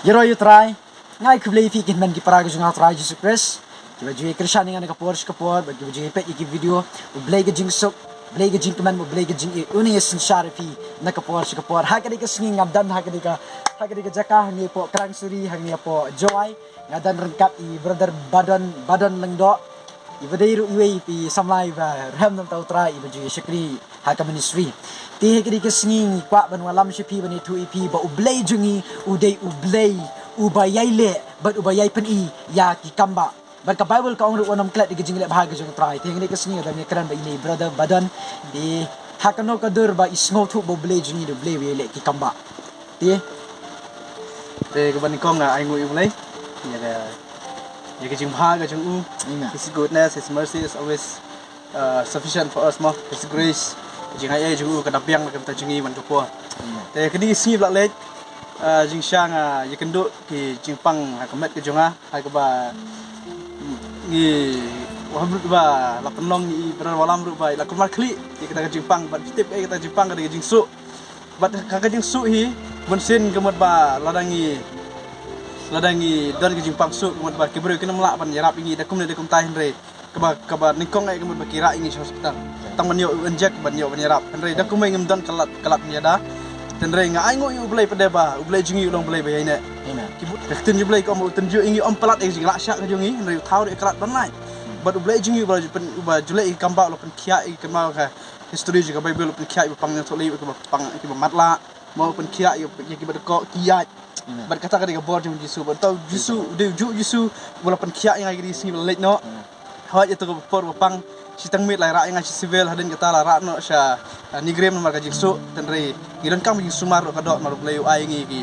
Yero you try. Ngai kublei fikin man ki para gajung try Jesus Christ. Ki baju Christian ngan ka por ki baju pet ki video ublei ga jing sok blei ga jing man ublei ga jing uni sin sharifi na ka por ha ka ka singing ngadan ha ka jaka hangi po krang suri hangi po joy ngadan rengkat I brother badon lengdo I badairu iwe pi samlai ba ram nam tau try I baju shakri ha ka ministry ti ha ka singing kwa ban walam shipi bani tu ip ba ublei jungi udai ublei ubayai le bat ubayai pen I ya ki kamba Barka Bible ka ong ruanam klat digijing le bahagi jong try tingni ka sini da ni kran ba ile brother badan di hakano ka dur ba isngo thu bo ble jungi do ble we le ki kamba ti de ka ban kong nga ai ngui ulai ya ka jing bha ga jong u his goodness his mercy is always sufficient for us mo his grace jing ai jong u ka dapiang ka ta jungi ban to po de ka ni si blak le jing shang ya kan do ki jing pang ha ka met ka jonga ha ka ba ni waham ba la penong ni beran walam ru ba la kumar kli kita ka jingpang ba tip kita jingpang ka jing su ba ka jing su hi bunsin kemat ba ladangi don ka jingpang su kemat ba kibru kena melak ban yarap ingi da kum ne kum tai henre ka ba nikong ai kemat ba kira ingi hospital tang ban yo injek ban yo ban yarap henre da kum ngem don kalat nyada tenre nga ai ngoi ublai pade ba ublai jingi ulong blai ba ine kibut rekten ju blai ko mo ten ju ingi om pelat e jing la syak ka jungi nri thau de kalat ban lai but ublai jingi ba pen ba julai kamba lo pen khia I kema ka history ju ka bible pen khia I pang tholi ka pang ki ba matla mo pen khia I ki ba ko kiat bat kata ka de ka bor jung jisu ba tau jisu de ju jisu wala pen khia ngai ki singi lek no ha ya to ko por pang si tang mit lai ra ngai si civil hadin kata la ra no sha nigrem mar ka jisu tenre gidan kam gi sumar ka dot mar blai ai ngi ki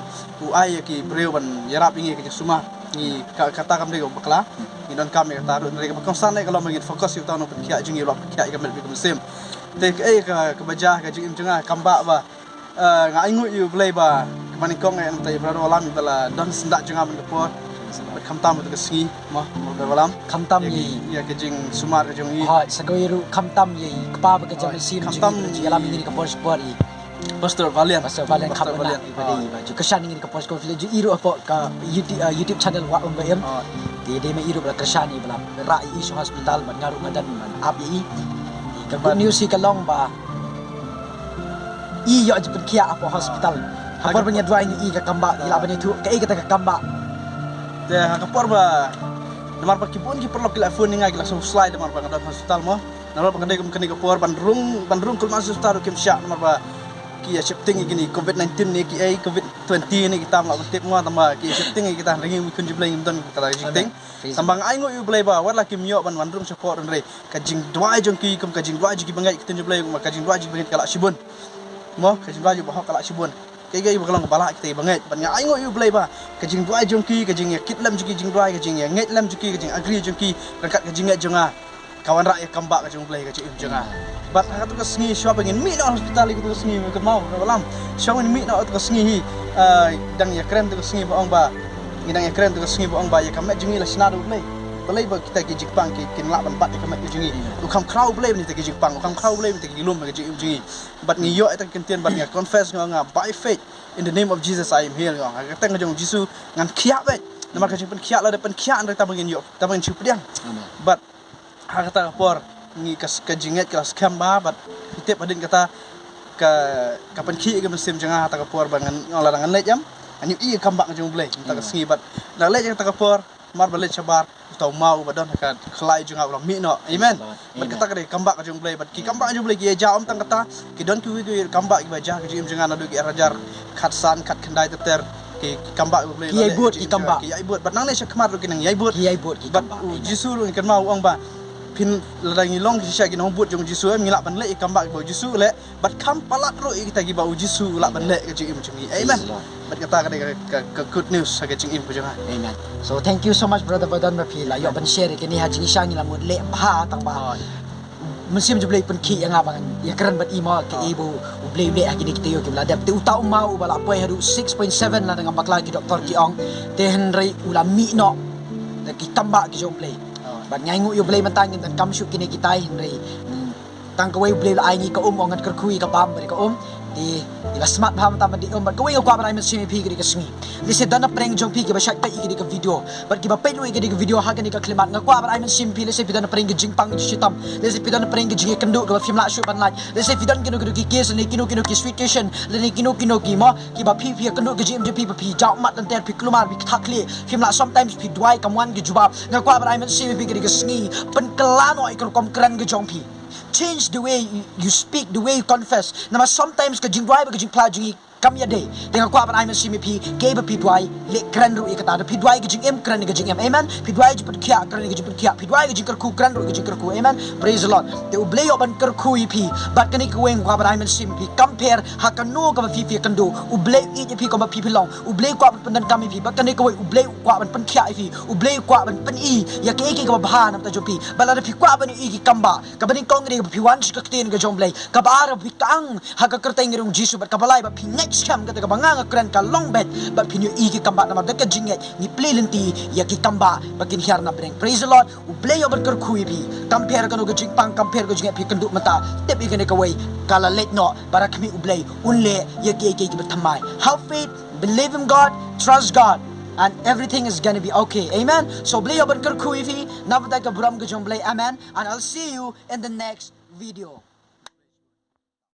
ai ki breu ban yarap ngi ki sumar ni kata kam de ko bakla gidan kam ka taru tenre ka konstan ne kalau magi fokus yu tau no khia jingi lo khia ka mel bi sim te ka baja ka jing junga kamba ba ngai ngu yu blai ba mani kong ai tai brado alam bala don sindak junga ban por kham tam to ka singi ma walam kham tam yi ya ka jing sumar ka jungi ha sagoiru kham tam yi kpa ba ka jam sim jingi yalam ngi ka por yi Pastor Valiant kham na ibadi ba ju kashan ngi ka por ju iru apo ka YouTube channel wa um bayam de me iru ba kashan ni bala ra I hospital ban ngaru ngadan man abi ka good news ka long ba I yo jepun kia apo hospital hapor banya dua ini ka kamba ila bani tu ka ka kamba de kapor ba namar pa kipun ki perlo kila phone ngai langsung slide namar pa kada hospital mo namar pa kadai kani kapor bandrung kul masuk hospital kim syak namar pa ki ya shifting gini covid-19 ni ki ai covid-20 ni kita ngak tip ngo tamba ki shifting kita ringi mi kun jiblai ngdon kala shifting sambang ai ngo yu blai ba wat la kim yo ban bandrung support re ka jing dua jong ki kum ka jing dua ji bangai kita jiblai ma ka jing dua ji bangai kala shibun mo ka jing dua ji ba kala shibun kai bakalang bala kita bangai ban ngai ngo yu blai ba ka jing dua jong ki ka jing ya kit lam ji jing dua ka jing ya ngai lam ji ka jing agri jong ki rakat ka jing jonga kawan rakyat kamba ka jong blai ka jing jonga bat ha tu ka sngi shwa bangin mi na hospital ku sngi ka mau walam shwa mi na tu ka sngi dang ya krem tu ka sngi ba ong ba ngidang ya krem tu ka sngi ba ong ba ya kamet jingi la snadu blai balai ba kita ki jikpang ki kin la ban bat ka kamet jingi tu kam krau blai ni ta ki jikpang kam krau blai ni ta ki lum ka jingi bat ngi yo ta kin tian bat nga confess nga by faith in the name of Jesus I am healed nga ka tang jong jisu ngan khia ba namar ka jing pen khia la de pen khia an ta bangin yo ta bangin chu pdiang bat ha kata por ngi ka jinget ka scam ba bat hitep adin kata ka pen khi ka mesim janga ta ka por bangan ngolarangan le jam anyu I kambak jong blai ta ka sngi bat la le ta ka por mar bale chabar tau mau badon ka khlai janga ulang mi no amen bat kata ka kambak jong blai bat ki kambak jong blai ki ja om tang kata ki don ki kambak ki ba ja ka jim janga na du ki rajar khat san khat khandai ter ki kambak blai ki bot ki kambak ki ai bot bat nang le shakmar ki nang yai bot ki bat jisu ru kan mau ong ba pin ladangi long ki shaki no bot jong jisu mi la ban le kambak bo jisu le bat kam palat ro kita ki ba jisu la ban le ka jim jimi amen bat kata ka good news ka jing im ko janga amen so thank you so much brother badan mapila yo ban share ke ni ha jing shang la mud le ha tang ba musim jublai pen ki yang abang ya keren bat imo ke ibu ublai le akini kita yo ke bla dap te utau mau bala poi hadu 6.7 la dengan bakla ki doktor ki ong te henry ulami no ki kambak ki jublai bat ngai ngu yo blai matang dan kam syuk kini kita henry tang kawai blai la ai ni ka ongat kerkui ka bam bari ka iba smart baham tama di umbat kawing ko abra iman simi pi gidi kasmi lise dana prank jong pi kiba shak pa gidi ka video but kiba pe lui gidi ka video ha gani ka klimat nga ko abra iman simi pi lise pidana prank jing pang shitam lise pidana prank jing kendu ka film la shoot ban laj lise pidan kino kino ki kes ni kino kino ki situation le ni kino kino ki ma kiba pi kendu ka jim pi pi jaw mat dan ter pi klumar pi thakli film la sometimes pi dwai kamwan ki jubab nga ko abra iman simi pi gidi ka sngi pen kelano ikon kom kran ga jong pi. Change the way you speak, the way you confess. Nama sometimes ka jing drive ka jing pla jing kami day. Dengan ko apan ayman simi pi gave pi dwai le kran ru ikata. Pi dwai ka jing em kran ka jing em. Amen. Pi dwai jing kya kran ka jing kya. Pi dwai ka jing kerku kran ru ka jing kerku. Amen. Praise the Lord. Te ublay oban kerku pi. But kani ko weng ko apan ayman simi pi compare hakano ka fi fi kando. Ublay i pi ko ma pi long. Ublay ko apan pandan kami pi. But kani ko ublay ko apan pan kya fi. Ublay ko apan pan i ya ke ka baha nam ta jo pi. Balada pi ko apan i ki kamba. Kabani kong ri pi wan ka tin ka jomblay. Kabara pi kang hakakertay ngirong Jesus but kabalay ba pi scam kata kabanga kran ka long bed but pinyo iki kamba na madaka jinget ni plelenti ya ki kamba bakin hiar na breng. Praise the Lord. Ublay oban ker kui bi compare kanu gajing pang compare gajing pi kenduk mata tep ikane kawai kala let no para kami ublay unle ya ki bertamai. Have faith, believe in God, trust God, and everything is gonna be okay. Amen. So ublay oban ker kui bi nabata ka buram gajong blay. Amen. And I'll see you in the next video.